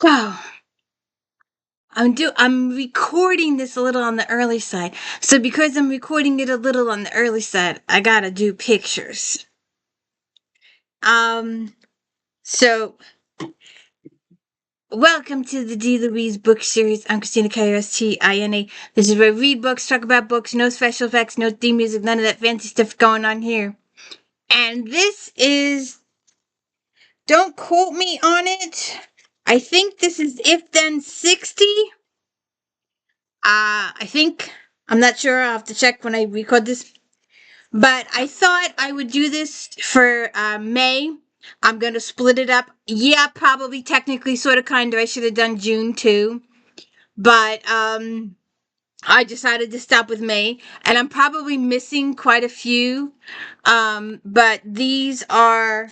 Wow. I'm recording this a little on the early side. So because I'm recording it a little on the early side, I gotta do pictures. Um, so welcome to the D. Louise book series. I'm Christina K-O-S-T-I-N-A. This is where I read books, talk about books, no special effects, no theme music, none of that fancy stuff going on here. And this is, don't quote me on it. I think this is If Then 60. I think, I'm not sure. I'll have to check when I record this. But I thought I would do this for May. I'm going to split it up. Yeah, probably technically sort of kind of. I should have done June too. But I decided to stop with May. And I'm probably missing quite a few. But these are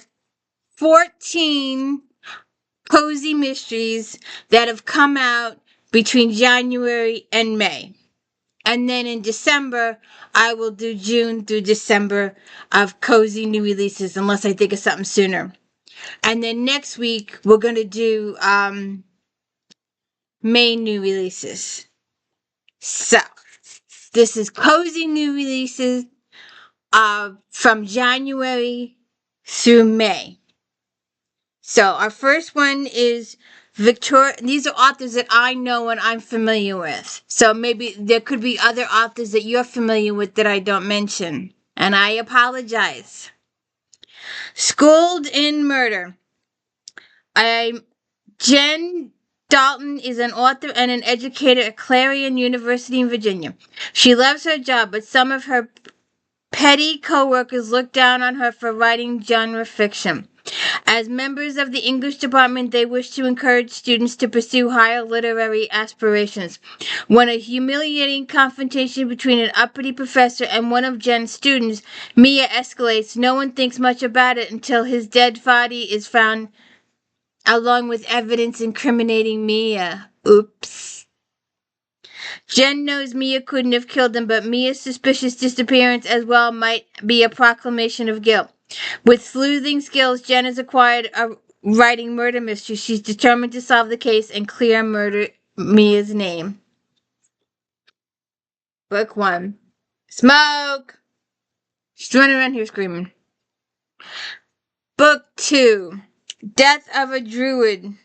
14 cozy mysteries that have come out between January and May. And then in December, I will do June through December of cozy new releases, unless I think of something sooner. And then next week, we're going to do May new releases. So, this is cozy new releases from January through May. So, our first one is Victoria. These are authors that I know and I'm familiar with. So maybe there could be other authors that you're familiar with that I don't mention. And I apologize. Schooled in Murder. Jen Dalton is an author and an educator at Clarion University in Virginia. She loves her job, but some of her petty co-workers look down on her for writing genre fiction. As members of the English department, they wish to encourage students to pursue higher literary aspirations. When a humiliating confrontation between an uppity professor and one of Jen's students, Mia, escalates, no one thinks much about it until his dead body is found, along with evidence incriminating Mia. Oops. Jen knows Mia couldn't have killed him, but Mia's suspicious disappearance as well might be a proclamation of guilt. With sleuthing skills Jen has acquired writing murder mysteries, she's determined to solve the case and clear Mia's name. Book 1. Smoke! She's running around here screaming. Book 2. Death of a Druid.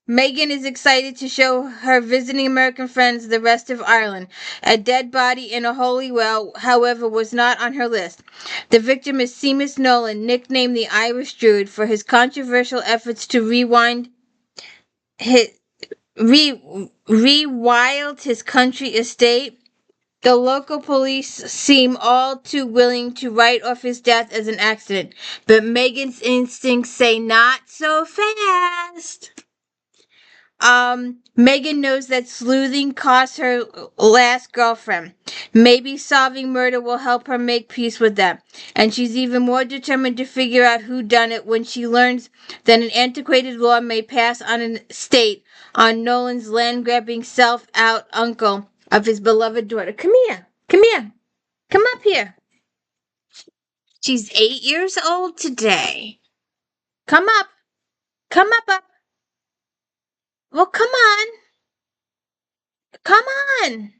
Megan is excited to show her visiting American friends the rest of Ireland. A dead body in a holy well, however, was not on her list. The victim is Seamus Nolan, nicknamed the Irish Druid, for his controversial efforts to rewild his country estate. The local police seem all too willing to write off his death as an accident, but Megan's instincts say not so fast. Megan knows that sleuthing cost her last girlfriend. Maybe solving murder will help her make peace with them. And she's even more determined to figure out who done it when she learns that an antiquated law may pass on an estate on Nolan's land-grabbing self-out uncle of his beloved daughter. Come here. Come here. Come up here. She's 8 years old today. Come up. Come up. Well, come on. Come on.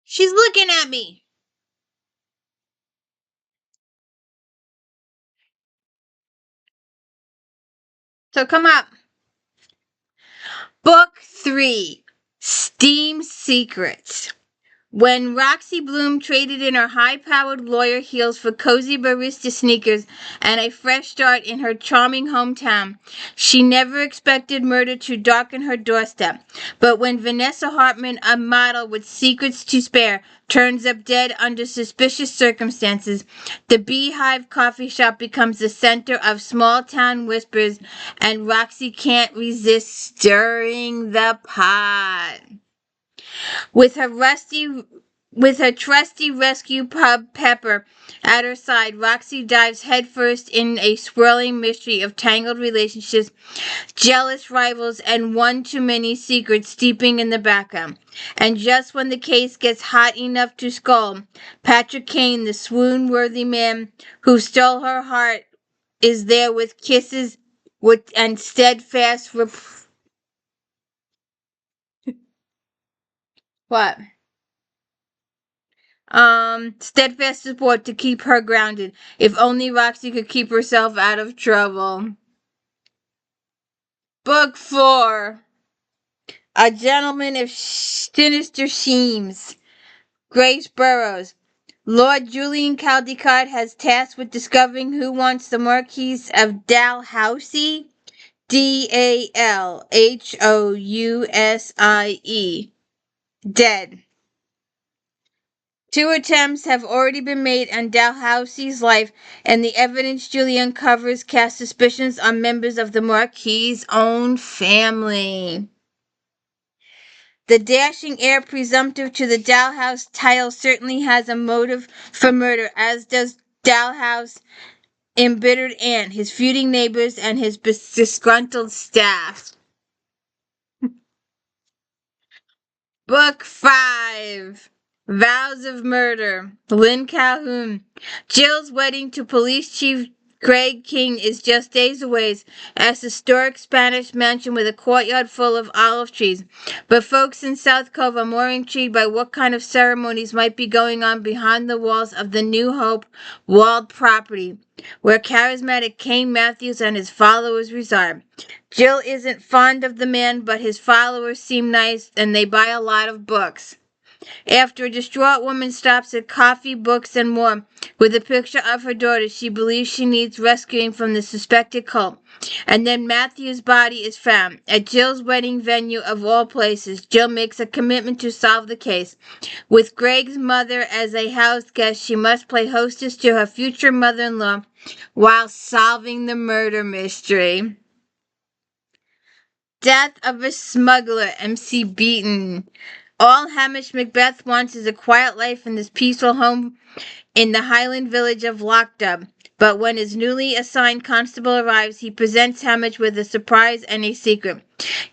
She's looking at me. So come up. Book 3. Steam Secrets. When Roxy Bloom traded in her high-powered lawyer heels for cozy barista sneakers and a fresh start in her charming hometown, she never expected murder to darken her doorstep. But when Vanessa Hartman, a model with secrets to spare, turns up dead under suspicious circumstances, the Beehive coffee shop becomes the center of small-town whispers, and Roxy can't resist stirring the pot. With her rusty With her trusty rescue pug Pepper at her side, Roxy dives headfirst in a swirling mystery of tangled relationships, jealous rivals, and one too many secrets steeping in the background. And just when the case gets hot enough to scald, Patrick Kane, the swoon-worthy man who stole her heart, is there with kisses and steadfast what? Steadfast support to keep her grounded. If only Roxy could keep herself out of trouble. Book 4. A Gentleman of Sinister Schemes. Grace Burrows. Lord Julian Caldecott has tasked with discovering who wants the Marquis of Dalhousie. Dalhousie. Dead. 2 attempts have already been made on Dalhousie's life, and the evidence Julie uncovers casts suspicions on members of the Marquis' own family. The dashing heir presumptive to the Dalhouse title certainly has a motive for murder, as does Dalhouse embittered aunt, his feuding neighbors, and his disgruntled staff. Book 5. Vows of Murder. Lynn Calhoun. Jill's wedding to Police Chief Greg King is just days away, a historic Spanish mansion with a courtyard full of olive trees. But folks in South Cove are more intrigued by what kind of ceremonies might be going on behind the walls of the New Hope walled property, where charismatic Kane Matthews and his followers reside. Jill isn't fond of the man, but his followers seem nice and they buy a lot of books. After a distraught woman stops at Coffee, Books, and More with a picture of her daughter she believes she needs rescuing from the suspected cult, and then Matthew's body is found. At Jill's wedding venue of all places, Jill makes a commitment to solve the case. With Greg's mother as a house guest, she must play hostess to her future mother-in-law while solving the murder mystery. Death of a Smuggler, MC Beaton. All Hamish Macbeth wants is a quiet life in this peaceful home in the Highland village of Lockdub. But when his newly assigned constable arrives, he presents Hamish with a surprise and a secret.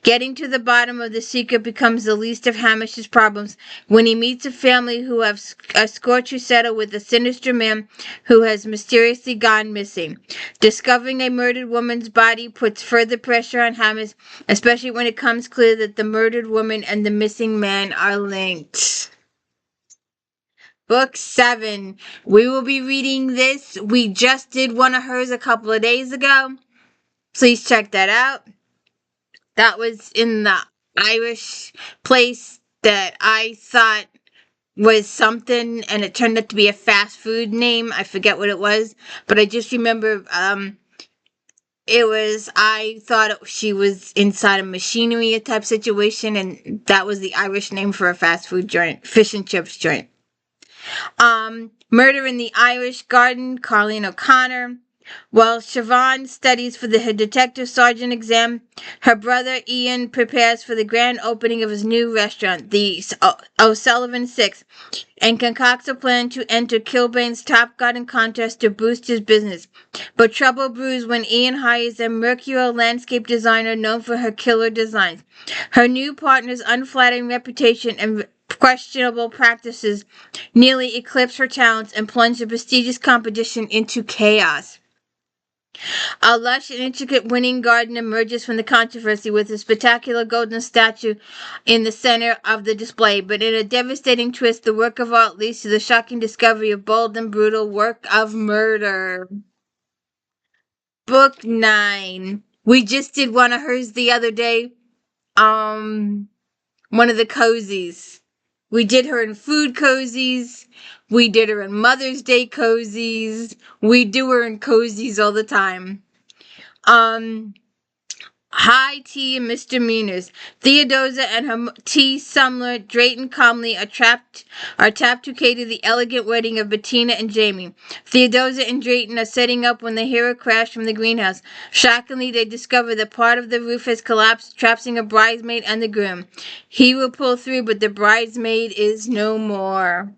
Getting to the bottom of the secret becomes the least of Hamish's problems when he meets a family who have a score to settle with a sinister man who has mysteriously gone missing. Discovering a murdered woman's body puts further pressure on Hamish, especially when it becomes clear that the murdered woman and the missing man are linked. Book 7. We will be reading this. We just did one of hers a couple of days ago. Please check that out. That was in the Irish place that I thought was something, and it turned out to be a fast food name. I forget what it was, but I just remember I thought she was inside a machinery type situation, and that was the Irish name for a fast food joint, fish and chips joint. Murder in the Irish Garden, Carleen O'Connor. While Siobhan studies for the detective sergeant exam, her brother Ian prepares for the grand opening of his new restaurant, the O'Sullivan Six, and concocts a plan to enter Kilbane's Top Garden contest to boost his business. But trouble brews when Ian hires a mercurial landscape designer known for her killer designs. Her new partner's unflattering reputation and questionable practices nearly eclipse her talents and plunge the prestigious competition into chaos. A lush and intricate winning garden emerges from the controversy with a spectacular golden statue in the center of the display. But in a devastating twist, the work of art leads to the shocking discovery of bold and brutal work of murder. Book 9. We just did one of hers the other day. One of the cozies. We did her in food cozies. We did her in Mother's Day cozies. We do her in cozies all the time. high tea and misdemeanors. Theodosia and her tea Sumner Drayton calmly are tapped to cater the elegant wedding of Bettina and Jamie. Theodosia and Drayton are setting up when they hear a crash from the greenhouse. Shockingly, they discover that part of the roof has collapsed, trapping a bridesmaid and the groom. He will pull through, but the bridesmaid is no more.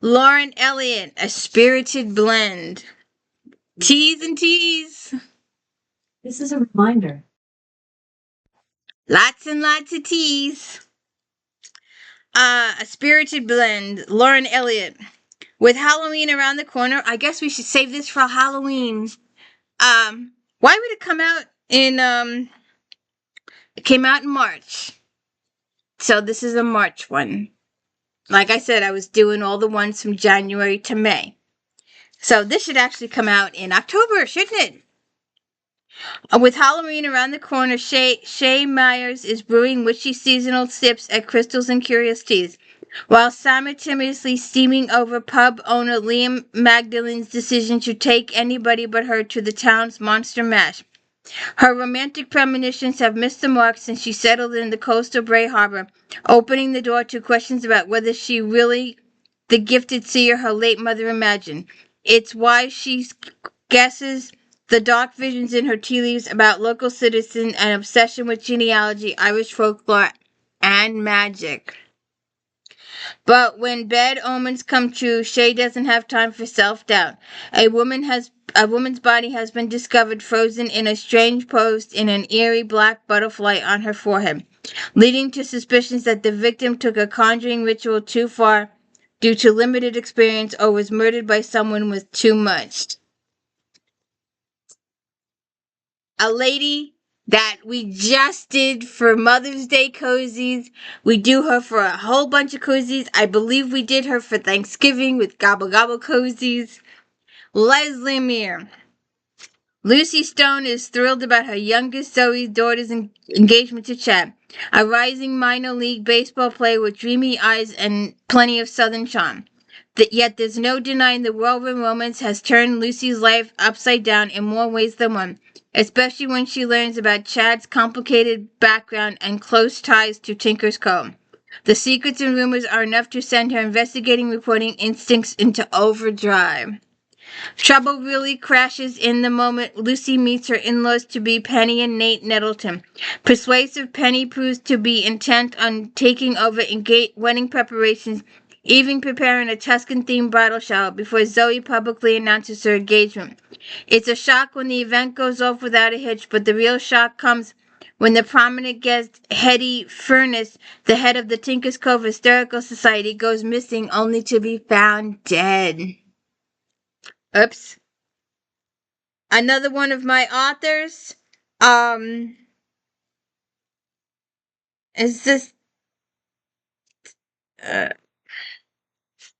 Lauren Elliott, A Spirited Blend. Teas and teas. This is a reminder. Lots and lots of teas. A Spirited Blend. Lauren Elliott. With Halloween around the corner, I guess we should save this for Halloween. Why would it come out in it came out in March. So this is a March one. Like I said, I was doing all the ones from January to May. So this should actually come out in October, shouldn't it? With Halloween around the corner, Shay Myers is brewing witchy seasonal sips at Crystals and Curious Teas, while simultaneously steaming over pub owner Liam Magdalen's decision to take anybody but her to the town's Monster Mash. Her romantic premonitions have missed the mark since she settled in the coastal Bray Harbor, opening the door to questions about whether she really the gifted seer her late mother imagined. It's why she guesses the dark visions in her tea leaves about local citizen and obsession with genealogy, Irish folklore, and magic. But when bad omens come true, Shay doesn't have time for self-doubt. A woman's body has been discovered frozen in a strange pose in an eerie black butterfly on her forehead, leading to suspicions that the victim took a conjuring ritual too far due to limited experience or was murdered by someone with too much. A lady that we just did for Mother's Day cozies. We do her for a whole bunch of cozies. I believe we did her for Thanksgiving with Gobble Gobble cozies. Leslie Muir. Lucy Stone is thrilled about her youngest Zoe's daughter's engagement to Chad, a rising minor league baseball player with dreamy eyes and plenty of southern charm. Yet there's no denying the whirlwind romance has turned Lucy's life upside down in more ways than one, especially when she learns about Chad's complicated background and close ties to Tinker's Cove. The secrets and rumors are enough to send her investigating reporting instincts into overdrive. Trouble really crashes in the moment Lucy meets her in-laws to be Penny and Nate Nettleton. Persuasive Penny proves to be intent on taking over wedding preparations, even preparing a Tuscan-themed bridal shower before Zoe publicly announces her engagement. It's a shock when the event goes off without a hitch, but the real shock comes when the prominent guest, Hetty Furness, the head of the Tinker's Cove Hysterical Society, goes missing only to be found dead. Oops. Another one of my authors, is this,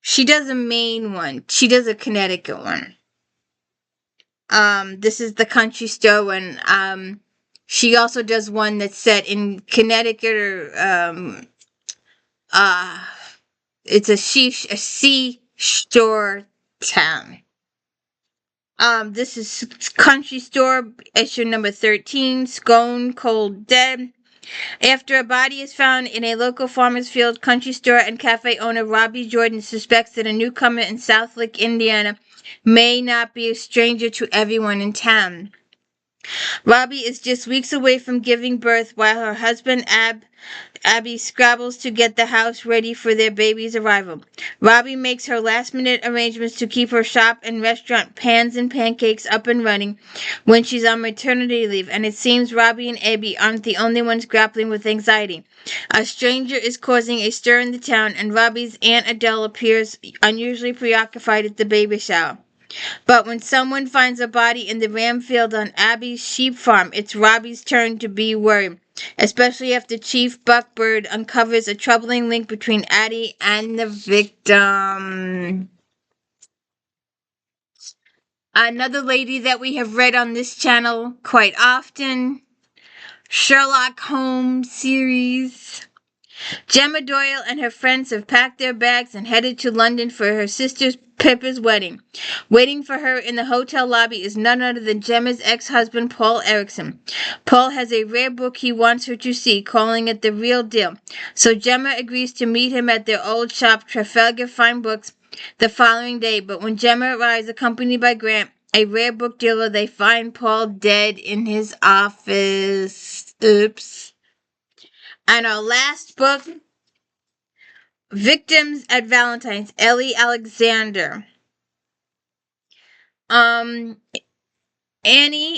she does a Maine one. She does a Connecticut one. This is the country store one. She also does one that's set in Connecticut or, it's a seashore town. This is Country Store, issue number 13, Scone Cold Dead. After a body is found in a local farmer's field, country store and cafe owner Robbie Jordan suspects that a newcomer in South Lake, Indiana, may not be a stranger to everyone in town. Robbie is just weeks away from giving birth while her husband Abby scrabbles to get the house ready for their baby's arrival. Robbie makes her last-minute arrangements to keep her shop and restaurant Pans and Pancakes up and running when she's on maternity leave, and it seems Robbie and Abby aren't the only ones grappling with anxiety. A stranger is causing a stir in the town, and Robbie's Aunt Adele appears unusually preoccupied at the baby shower. But when someone finds a body in the ram field on Abby's sheep farm, it's Robbie's turn to be worried, especially after Chief Buckbird uncovers a troubling link between Addie and the victim. Another lady that we have read on this channel quite often, Sherlock Holmes series. Gemma Doyle and her friends have packed their bags and headed to London for her sister Pippa's wedding. Waiting for her in the hotel lobby is none other than Gemma's ex-husband, Paul Erickson. Paul has a rare book he wants her to see, calling it the real deal. So Gemma agrees to meet him at their old shop, Trafalgar Fine Books, the following day. But when Gemma arrives, accompanied by Grant, a rare book dealer, they find Paul dead in his office. Oops. And our last book, Victims at Valentine's, Ellie Alexander. Annie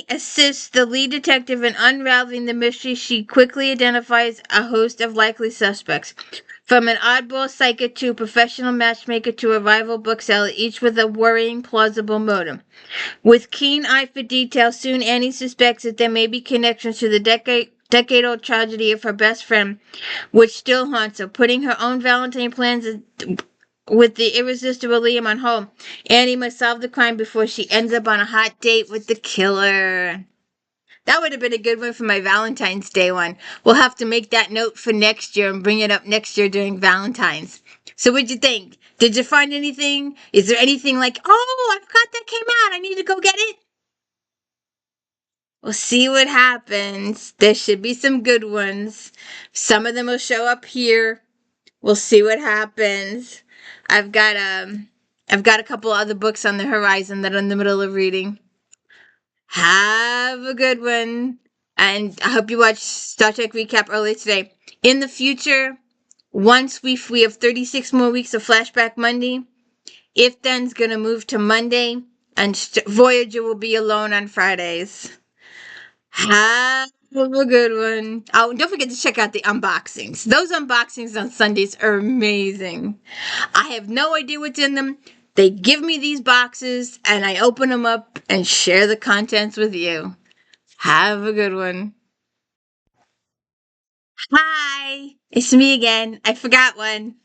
assists the lead detective in unraveling the mystery. She quickly identifies a host of likely suspects. From an oddball psychic to a professional matchmaker to a rival bookseller, each with a worrying, plausible motive. With keen eye for detail, soon Annie suspects that there may be connections to the decade-old tragedy of her best friend, which still haunts her. Putting her own Valentine plans with the irresistible Liam on hold, Annie must solve the crime before she ends up on a hot date with the killer. That would have been a good one for my Valentine's Day one. We'll have to make that note for next year and bring it up next year during Valentine's. So what'd you think? Did you find anything? Is there anything like, oh, I forgot that came out, I need to go get it? We'll see what happens. There should be some good ones. Some of them will show up here. We'll see what happens. I've got a couple other books on the horizon that I'm in the middle of reading. Have a good one. And I hope you watched Star Trek Recap earlier today. In the future, once we have 36 more weeks of Flashback Monday, If Then's going to move to Monday, and Voyager will be alone on Fridays. Have a good one. Oh, and don't forget to check out the unboxings. Those unboxings on Sundays are amazing. I have no idea what's in them. They give me these boxes, and I open them up and share the contents with you. Have a good one. Hi, it's me again. I forgot one.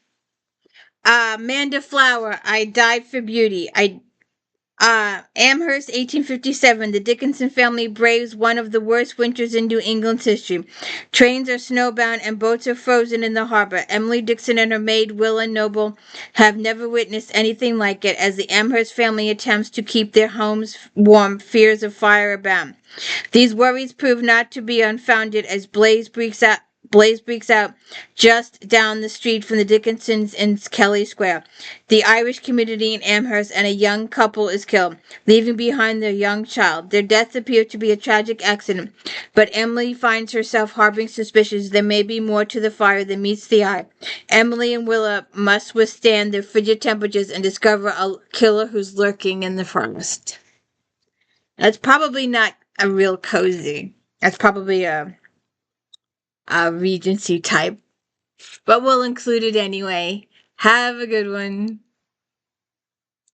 Amanda Flower, I Died for Beauty. Amherst, 1857. The Dickinson family braves one of the worst winters in New England's history. Trains are snowbound and boats are frozen in the harbor. Emily Dixon and her maid, Willa Noble, have never witnessed anything like it. As the Amherst family attempts to keep their homes warm, fears of fire abound. These worries prove not to be unfounded as Blaze breaks out just down the street from the Dickinsons in Kelly Square. The Irish community in Amherst and a young couple is killed, leaving behind their young child. Their deaths appear to be a tragic accident, but Emily finds herself harboring suspicions there may be more to the fire than meets the eye. Emily and Willa must withstand their frigid temperatures and discover a killer who's lurking in the forest. That's probably not a real cozy. That's probably a Regency type, but we'll include it anyway. Have a good one.